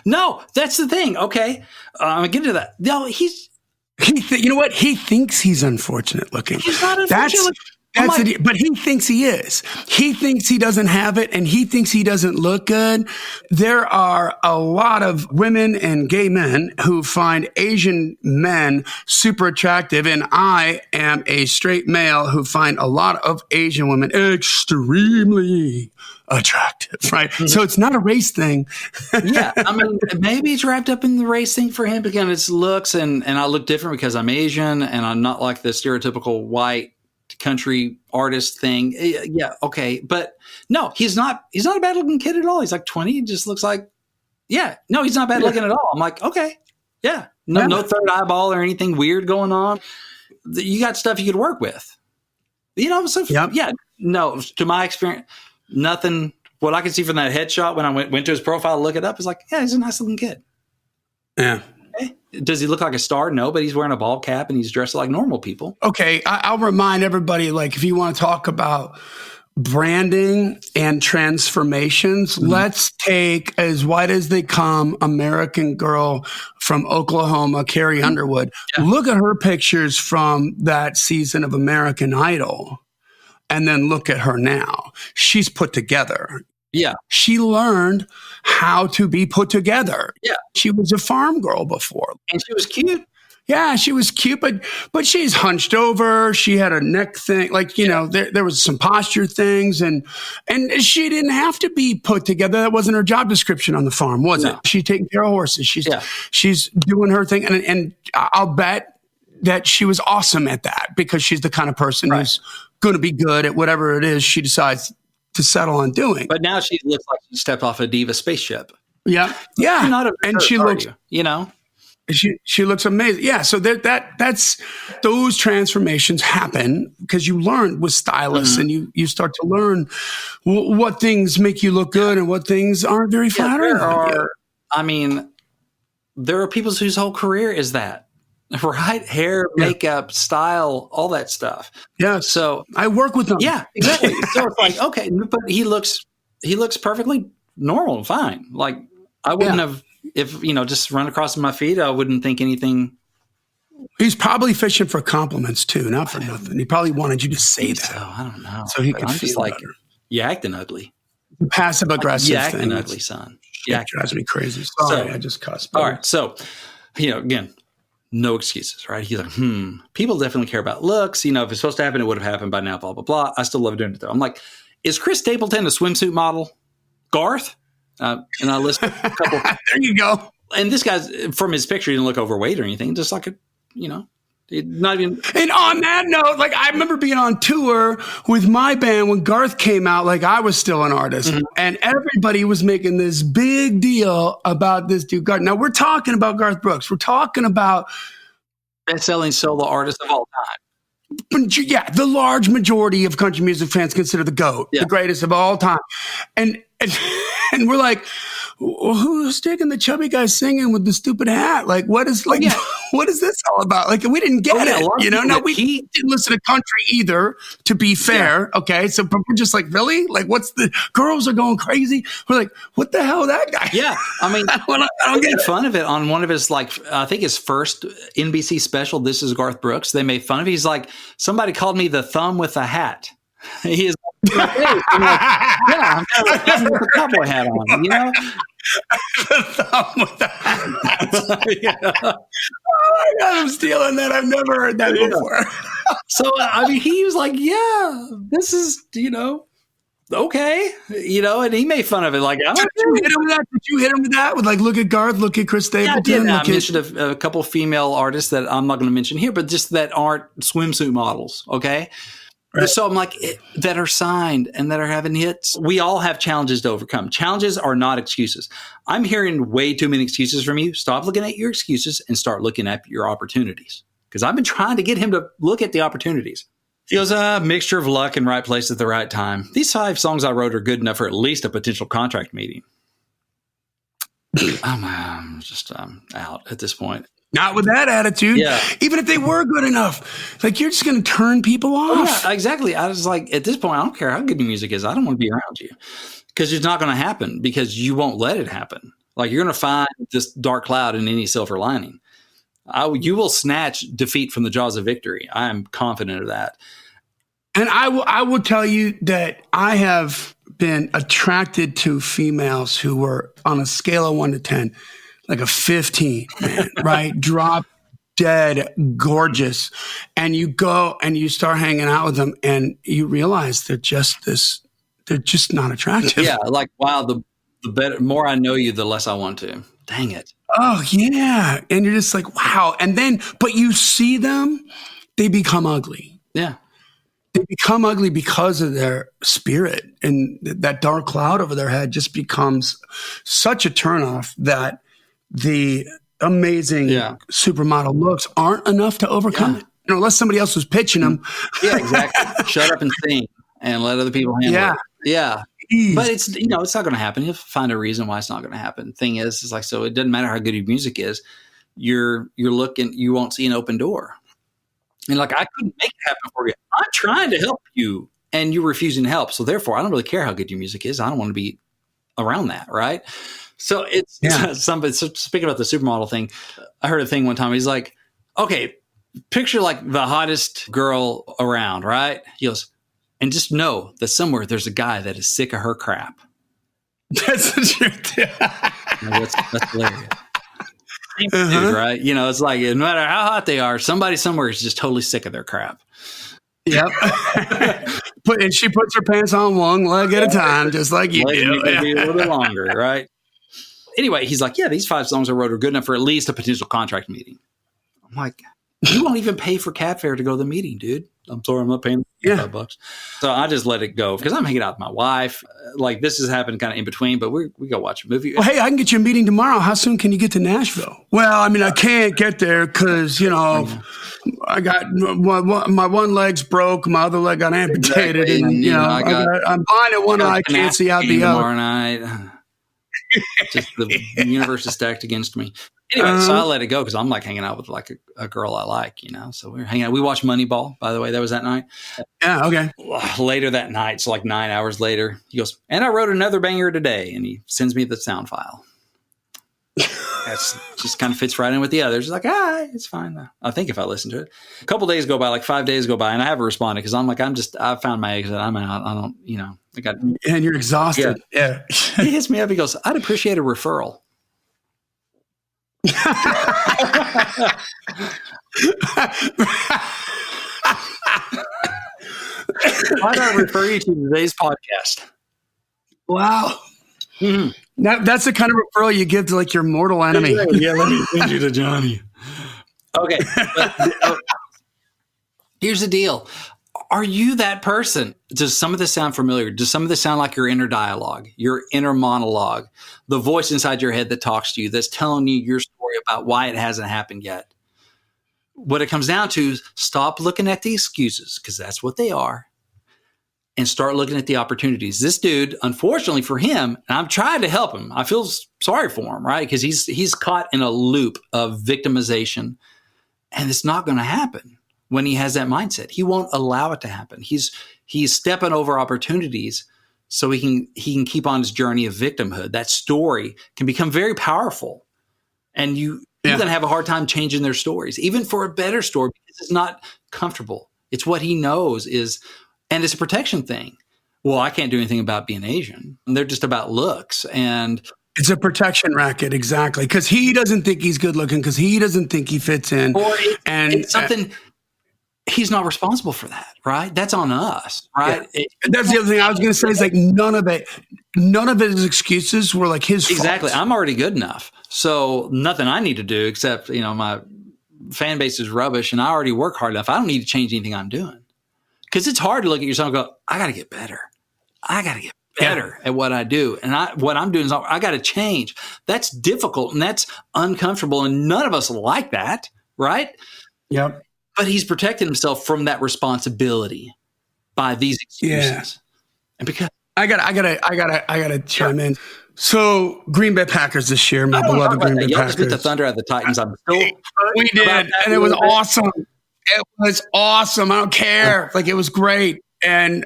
No, that's the thing. Okay. I'm going to get into that. No, you know what? He thinks he's unfortunate looking. He's not unfortunate. But he thinks he is. He thinks he doesn't have it, and he thinks he doesn't look good. There are a lot of women and gay men who find Asian men super attractive, and I am a straight male who find a lot of Asian women extremely attractive, right? Mm-hmm. So it's not a race thing. Yeah. I mean, maybe it's wrapped up in the race thing for him because it's looks and I look different because I'm Asian and I'm not like the stereotypical white country artist thing. Yeah. Okay. But no, he's not a bad looking kid at all. He's like 20. He just looks like, no, he's not bad looking at all. I'm like, okay. Yeah. No third eyeball or anything weird going on. You got stuff you could work with, So no, to my experience, nothing. What I could see from that headshot when I went to his profile, look it up, is like, yeah, he's a nice looking kid. Yeah. Okay. Does he look like a star? No, but he's wearing a ball cap and he's dressed like normal people. Okay. I'll remind everybody, like, if you want to talk about branding and transformations, let's take As White as They Come, American Girl from Oklahoma, Carrie Underwood. Yeah. Look at her pictures from that season of American Idol. And then look at her now. She's put together. Yeah. She learned how to be put together. Yeah. She was a farm girl before. And she was cute. Yeah, she was cute, but she's hunched over. She had a neck thing. Like, there was some posture things and she didn't have to be put together. That wasn't her job description on the farm, was it? She's taking care of horses. She's doing her thing. And I'll bet that she was awesome at that because she's the kind of person who's going to be good at whatever it is she decides to settle on doing. But now she looks like she stepped off a Diva spaceship. Yeah. Yeah. You're not and she looks, she looks amazing. Yeah. So that's those transformations happen because you learn with stylists and you start to learn what things make you look good and what things aren't very flattering. There are people whose whole career is that. Right? Hair, makeup, style, all that stuff. Yeah. So I work with them. yeah, exactly. So it's like, okay, but he looks perfectly normal and fine. Like I wouldn't have, if, just run across my feed, I wouldn't think anything. He's probably fishing for compliments too, not for nothing. He probably wanted you to say that. So I don't know. So he could I'm feel just like, better. you're acting ugly. Passive aggressive You're thing. acting ugly, son. It drives me crazy. Sorry, I just cussed. All right. So, again, no excuses, right? He's like, people definitely care about looks. If it's supposed to happen, it would have happened by now, blah, blah, blah. I still love doing it though. I'm like, is Chris Stapleton a swimsuit model? Garth? And I listed a couple. There you go. And this guy's, from his picture, he didn't look overweight or anything. Just like not even. And on that note, like I remember being on tour with my band when Garth came out, like I was still an artist and everybody was making this big deal about this dude Garth. Now we're talking about Garth Brooks. We're talking about best-selling solo artist of all time. Yeah, the large majority of country music fans consider the GOAT, the greatest of all time. And we're like, well, who's digging the chubby guy singing with the stupid hat? Like, what is what is this all about? Like, we didn't get it. No, we didn't listen to country either, to be fair. Yeah. Okay. So we're just like, really? Like, what's the girls are going crazy? We're like, what the hell, that guy? Yeah. I mean, I don't get fun of it on one of his, I think his first NBC special, This Is Garth Brooks. They made fun of it. He's like, somebody called me the thumb with a hat. He is. I'm like, yeah, I'm with a cowboy hat on, The thumb with the hat. Oh my God, I'm stealing that. I've never heard that before. So, I mean, he was like, yeah, this is, okay. And he made fun of it. Like, Did you hit him with that? Did you hit him with that? With like, look at Garth, look at Chris Stapleton. Yeah, I mentioned a couple of female artists that I'm not going to mention here, but just that aren't swimsuit models. Okay. Right. So I'm like, that are signed and that are having hits. We all have challenges to overcome. Challenges are not excuses. I'm hearing way too many excuses from you. Stop looking at your excuses and start looking at your opportunities. Because I've been trying to get him to look at the opportunities. He goes, a mixture of luck and right place at the right time. These 5 songs I wrote are good enough for at least a potential contract meeting. I'm just out at this point. Not with that attitude. Yeah. Even if they were good enough, like you're just going to turn people off. Yeah, exactly. I was like, at this point, I don't care how good your music is. I don't want to be around you because it's not going to happen because you won't let it happen. Like you're going to find this dark cloud in any silver lining. You will snatch defeat from the jaws of victory. I am confident of that. And I will tell you that I have been attracted to females who were on a scale of 1 to 10. Like a 15, man, right? Drop dead gorgeous. And you go and you start hanging out with them and you realize they're just not attractive. Yeah. Like, wow, the more I know you, the less I want to. Dang it. Oh, yeah. And you're just like, wow. And then, but you see them, they become ugly. Yeah. They become ugly because of their spirit. And that dark cloud over their head just becomes such a turnoff that the amazing supermodel looks aren't enough to overcome it. Unless somebody else was pitching them. Yeah, exactly. Shut up and sing and let other people handle it. Yeah. But it's, it's not going to happen. You'll find a reason why it's not going to happen. Thing is, it's like, so it doesn't matter how good your music is. You're looking, you won't see an open door. And like, I couldn't make it happen for you. I'm trying to help you and you're refusing to help. So therefore, I don't really care how good your music is. I don't want to be around that. Right. So it's somebody. So speaking about the supermodel thing, I heard a thing one time. He's like, okay, picture like the hottest girl around, right? He goes, and just know that somewhere there's a guy that is sick of her crap. That's the truth. That's hilarious. Dude, right? It's like, no matter how hot they are, somebody somewhere is just totally sick of their crap. Yep. And she puts her pants on one leg at a time, just like you do. Be a little bit longer, right? Anyway, he's like, yeah, these 5 songs I wrote are good enough for at least a potential contract meeting. I'm like, you won't even pay for cab fare to go to the meeting, dude. I'm sorry, I'm not paying $5. So I just let it go because I'm hanging out with my wife. Like this has happened kind of in between, but we go watch a movie. Well, hey, I can get you a meeting tomorrow. How soon can you get to Nashville? Well, I mean, I can't get there because, I got my one leg's broke, my other leg got amputated, and I'm blind at one eye, I can't see out the other. Tomorrow night. Just the universe is stacked against me. Anyway, so I let it go because I'm like hanging out with like a girl I like, So we were hanging out. We watched Moneyball, by the way. That was that night. Yeah, okay. Later that night, so like 9 hours later, he goes, and I wrote another banger today. And he sends me the sound file. That's just kind of fits right in with the others. It's like, it's fine. I think if I listen to it. A couple days go by, like 5 days go by, and I haven't responded because I'm like, I found my exit. I'm out. I don't, I got. And you're exhausted. Yeah. He hits me up. He goes, I'd appreciate a referral. Why not I refer you to today's podcast? Wow. Mm-hmm. That's the kind of referral you give to like your mortal enemy. Yeah, let me send you to Johnny. Okay. Here's the deal. Are you that person? Does some of this sound familiar? Does some of this sound like your inner dialogue, your inner monologue, the voice inside your head that talks to you, that's telling you your story about why it hasn't happened yet? What it comes down to is stop looking at the excuses, because that's what they are, and start looking at the opportunities. This dude, unfortunately for him, and I'm trying to help him. I feel sorry for him, right? Because he's caught in a loop of victimization, and it's not going to happen when he has that mindset. He won't allow it to happen. He's stepping over opportunities so he can keep on his journey of victimhood. That story can become very powerful, and you're going to have a hard time changing their stories, even for a better story, because it's not comfortable. It's what he knows is. And it's a protection thing. Well, I can't do anything about being Asian. They're just about looks. And it's a protection racket. Exactly. Because he doesn't think he's good looking, because he doesn't think he fits in. Or it's something, he's not responsible for that, right? That's on us, right? Yeah. That's the other thing I was going to say is like none of his excuses were like his fault. Exactly. I'm already good enough. So nothing I need to do except, my fan base is rubbish and I already work hard enough. I don't need to change anything I'm doing. Because it's hard to look at yourself and go, I got to get better. I got to get better at what I do. And what I'm doing is I got to change. That's difficult and that's uncomfortable. And none of us like that, right? Yep. But he's protecting himself from that responsibility by these excuses. Yeah. And because I gotta chime in. So Green Bay Packers this year, my beloved Green Bay Packers. Beat the Thunder out of the Titans. We did, and it was awesome. It was awesome. I don't care. Like, it was great. And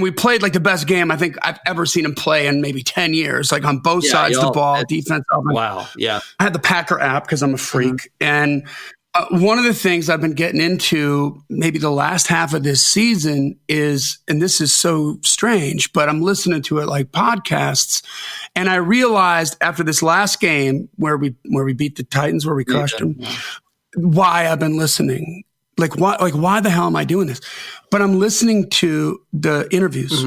we played like the best game I think I've ever seen him play in maybe 10 years, like on both sides of the ball, defense. Wow. Yeah. I had the Packer app because I'm a freak. Mm-hmm. And one of the things I've been getting into maybe the last half of this season is, and this is so strange, but I'm listening to it like podcasts. And I realized after this last game where we beat the Titans, where we crushed them, why I've been listening. Why the hell am I doing this? But I'm listening to the interviews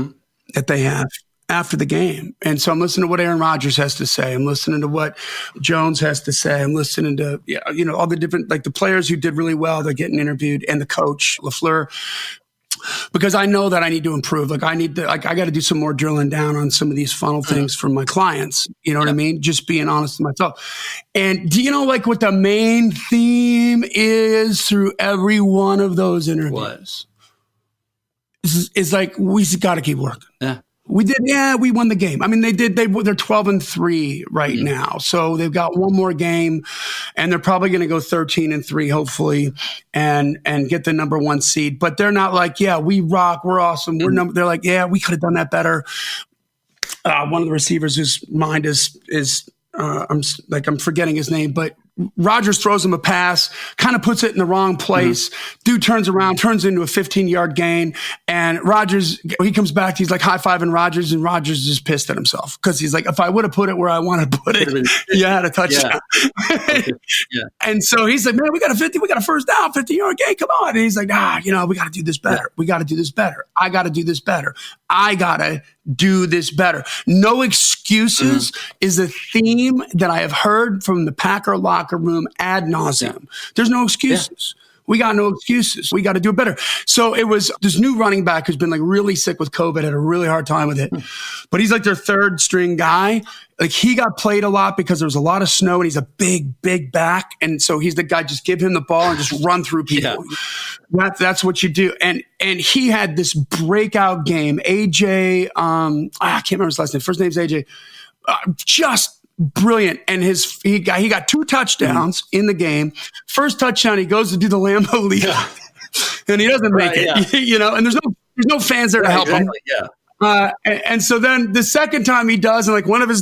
that they have after the game. And so I'm listening to what Aaron Rodgers has to say. I'm listening to what Jones has to say. I'm listening to, all the different, like the players who did really well, they're getting interviewed, and the coach, LaFleur, because I know that I need to improve. Like I got to do some more drilling down on some of these funnel things for my clients. You know what I mean? Just being honest with myself. And do you know like what the main theme is through every one of those interviews? What? It's like, we got to keep working. Yeah. We did. Yeah, we won the game. I mean, they're 12-3 right now. So they've got one more game and they're probably going to go 13-3, hopefully, and get the number 1 seed. But they're not like, yeah, we rock. We're awesome. They're like, yeah, we could have done that better. One of the receivers whose mind is I'm forgetting his name, but Rodgers throws him a pass, kind of puts it in the wrong place. Dude turns around, turns into a 15-yard gain, and Rodgers, he comes back, he's like high-fiving Rodgers, and Rodgers is pissed at himself because he's like, if I would have put it where I want to put it, you had a touchdown. Yeah. And so he's like, man, we got a first down, 50-yard gain, come on. And he's like, we got to do this better. We got to do this better. I got to do this better. I got to do this better. No excuses is a theme that I have heard from the Packer locker room ad nauseum. There's no excuses. We got no excuses. We got to do it better. So it was this new running back who's been like really sick with COVID, had a really hard time with it, but he's like their third string guy. Like he got played a lot because there was a lot of snow and he's a big back. And so he's the guy, just give him the ball and just run through people. Yeah. That's what you do. And he had this breakout game. AJ, I can't remember his last name. First name's AJ. Just brilliant. And he got 2 touchdowns in the game. First touchdown, he goes to do the Lambeau leap, and he doesn't make it. Yeah. And there's no fans there to help him. Yeah. And so then the second time he does, and like one of his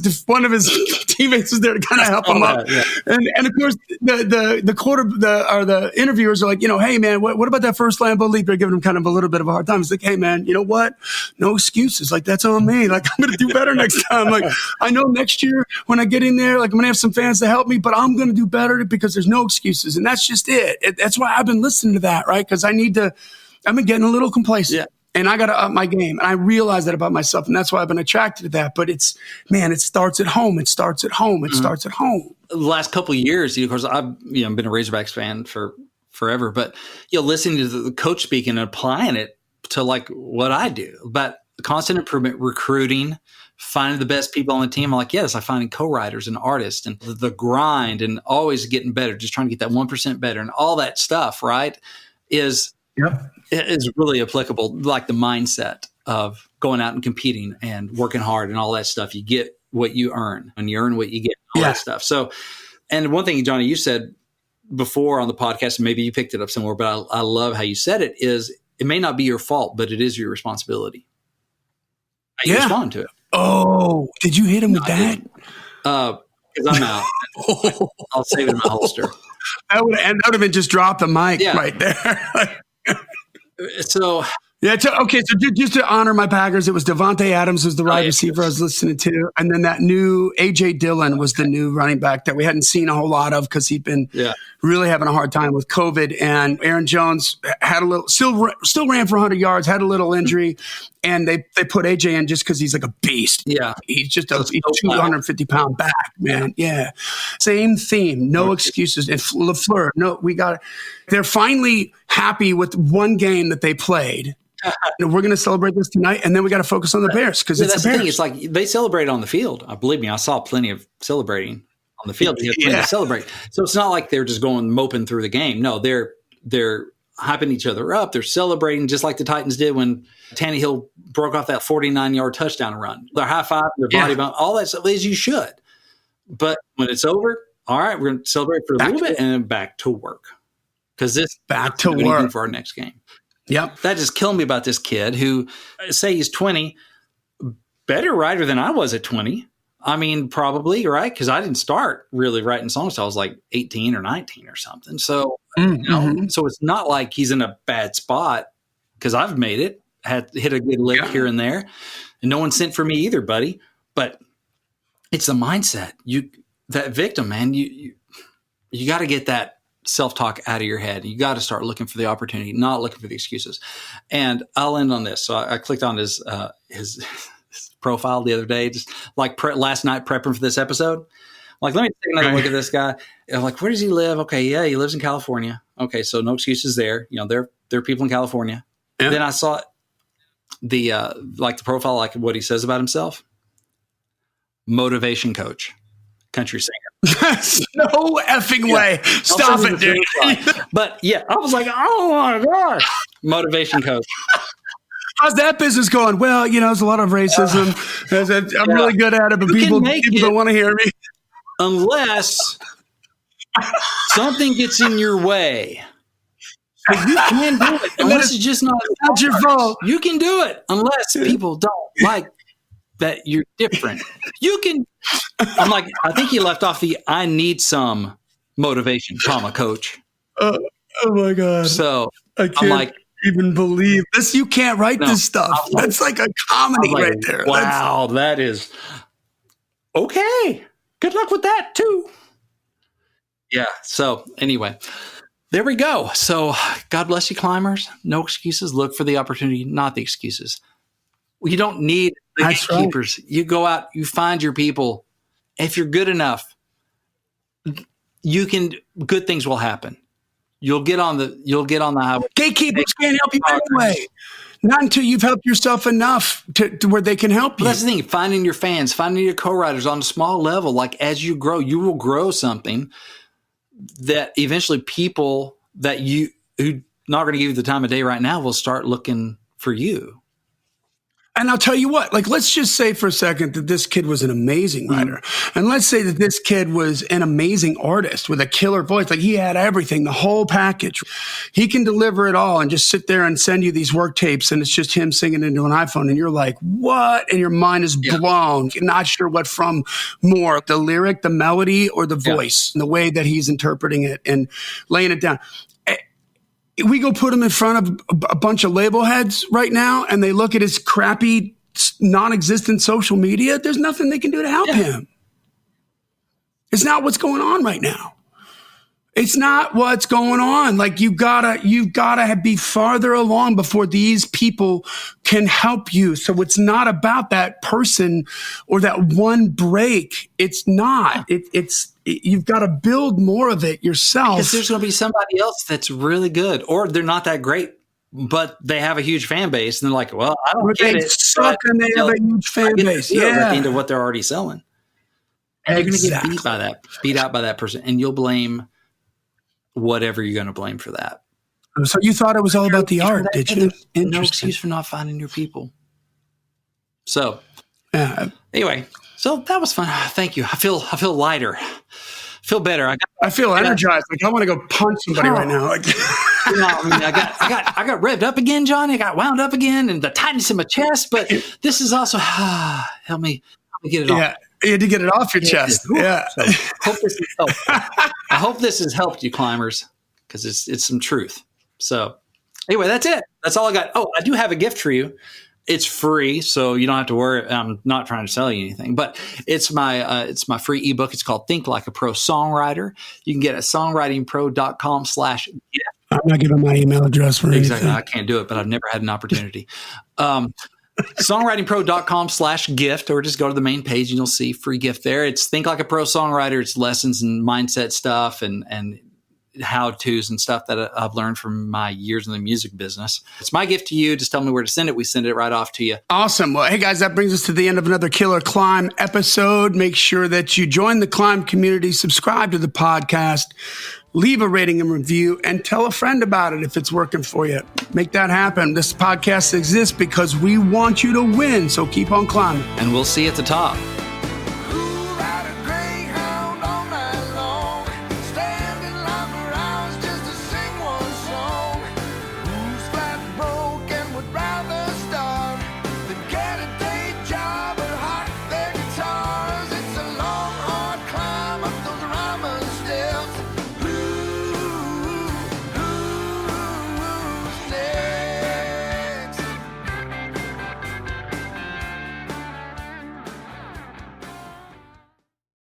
teammates is there to kind of help him up. Yeah. And of course the interviewers are like, hey man, what about that first Lambeau leap? They're giving him kind of a little bit of a hard time. It's like, hey man, you know what? No excuses. Like, that's on me. Like, I'm going to do better next time. Like, I know next year when I get in there, like, I'm going to have some fans to help me, but I'm going to do better because there's no excuses. And that's just it. That's why I've been listening to that, right? Because I've been getting a little complacent. Yeah. And I got to up my game. And I realize that about myself. And that's why I've been attracted to that. But it starts at home. It starts at home. It starts at home. The last couple of years, of course, I've been a Razorbacks fan for forever. But, listening to the coach speak and applying it to like what I do. But constant improvement, recruiting, finding the best people on the team. I'm like, yes, I'm finding co-writers and artists and the grind and always getting better, just trying to get that 1% better and all that stuff, right, is really applicable, like the mindset of going out and competing and working hard and all that stuff. You get what you earn, and you earn what you get, all that stuff. So, and one thing, Johnny, you said before on the podcast, and maybe you picked it up somewhere, but I love how you said it, is it may not be your fault, but it is your responsibility. How you respond to it. Oh, did you hit him with that? Because I'm out. I'll save it in my holster. That would have been just drop the mic right there. So okay. So just to honor my Packers, it was Devontae Adams was the wide receiver I was listening to, and then that new A.J. Dillon was the new running back that we hadn't seen a whole lot of because he'd been really having a hard time with COVID. And Aaron Jones had a little still ran for 100 yards, had a little injury, and they put A.J. in just because he's like a beast. Yeah, he's just a 250-pound back, man. Yeah, same theme, no excuses. And LaFleur, they're finally happy with one game that they played. We're going to celebrate this tonight, and then we got to focus on the Bears because it's the Bears. Thing. It's like they celebrate on the field. Believe me, I saw plenty of celebrating on the field. They had plenty to celebrate. So it's not like they're just going moping through the game. No, they're hyping each other up. They're celebrating just like the Titans did when Tannehill broke off that 49-yard touchdown run. They're high-fiving, their body bump, all that stuff, as you should. But when it's over, all right, we're going to celebrate for a little bit and then back to work. Because this back to work for our next game. Yep. That just killed me about this kid who, say he's 20, better writer than I was at 20. I mean, probably, right? Because I didn't start really writing songs until I was like 18 or 19 or something. So, so it's not like he's in a bad spot because I've made it, had hit a good lick here and there. And no one sent for me either, buddy. But it's the mindset. That victim, man, you got to get that self-talk out of your head. You got to start looking for the opportunity, not looking for the excuses. And I'll end on this. So I clicked on his profile the other day, just like last night prepping for this episode. Like, let me take another look at this guy. I'm like, where does he live? Okay, yeah, he lives in California. Okay, so no excuses there. There are people in California. Yeah. Then I saw the profile, like what he says about himself. Motivation coach, country singer. No effing way. Stop it, dude. But yeah, I was like, oh my gosh. Motivation coach. How's that business going? Well, there's a lot of racism. I'm really good at it, but people don't want to hear me. Unless something gets in your way. But you can do it. Unless it's just not your fault. You can do it. Unless people don't like that you're different. You can. I'm like, I think he left off the I need some motivation, coach. Oh my God. So I'm like, even believe this. You can't write this stuff. That's like a comedy right there. Wow, that is okay. Good luck with that too. Yeah. So anyway, there we go. So God bless you, climbers. No excuses. Look for the opportunity, not the excuses. You don't need the gatekeepers. Right. You go out, you find your people. If you're good enough, good things will happen. You'll get on the highway. Gatekeepers can't help you anyway. Not until you've helped yourself enough to where they can help you. That's the thing. Finding your fans, finding your co-writers on a small level. Like as you grow, you will grow something that eventually people that who not going to give you the time of day right now will start looking for you. And I'll tell you what, like, let's just say for a second that this kid was an amazing writer. And let's say that this kid was an amazing artist with a killer voice. Like, he had everything, the whole package. He can deliver it all and just sit there and send you these work tapes, and it's just him singing into an iPhone. And you're like, what? And your mind is blown. You're not sure what from more, the lyric, the melody, or the voice, and the way that he's interpreting it and laying it down. We go put him in front of a bunch of label heads right now, and they look at his crappy, non-existent social media. There's nothing they can do to help him. It's not what's going on right now. It's not what's going on. Like, you've gotta be farther along before these people can help you. So it's not about that person or that one break. It's not. You've got to build more of it yourself. Because there's going to be somebody else that's really good, or they're not that great, but they have a huge fan base, and they're like, "Well, I don't get it." Suck, and they have a huge fan base. At the end of what they're already selling, and you're going to get beat out by that person, and you'll blame whatever you're going to blame for that. So you thought it was all about the art, did you? No excuse for not finding your people. So, anyway, so that was fun. Thank you. I feel lighter. Feel better. I feel energized. Like, I want to go punch somebody right now. Like, I got revved up again, Johnny. I got wound up again, and the tightness in my chest. But this is also help me get it off. Yeah, you had to get it off your chest. Yeah. So, I hope this has helped you, climbers, because it's some truth. So anyway, that's it. That's all I got. Oh, I do have a gift for you. It's free, so you don't have to worry. I'm not trying to sell you anything, but it's my free ebook. It's called Think Like a Pro Songwriter. You can get it at songwritingpro.com/gift. I'm not giving my email address for anything. Exactly. I can't do it, but I've never had an opportunity. Songwritingpro.com/gift, or just go to the main page and you'll see free gift there. It's Think Like a Pro Songwriter. It's lessons and mindset stuff and how-tos and stuff that I've learned from my years in the music business. It's my gift to you. Just tell me where to send it. We send it right off to you. Awesome. Well, hey guys, that brings us to the end of another Killer Climb episode. Make sure that you join the Climb community, subscribe to the podcast, leave a rating and review, and tell a friend about it if it's working for you. Make that happen. This podcast exists because we want you to win. So keep on climbing. And we'll see you at the top.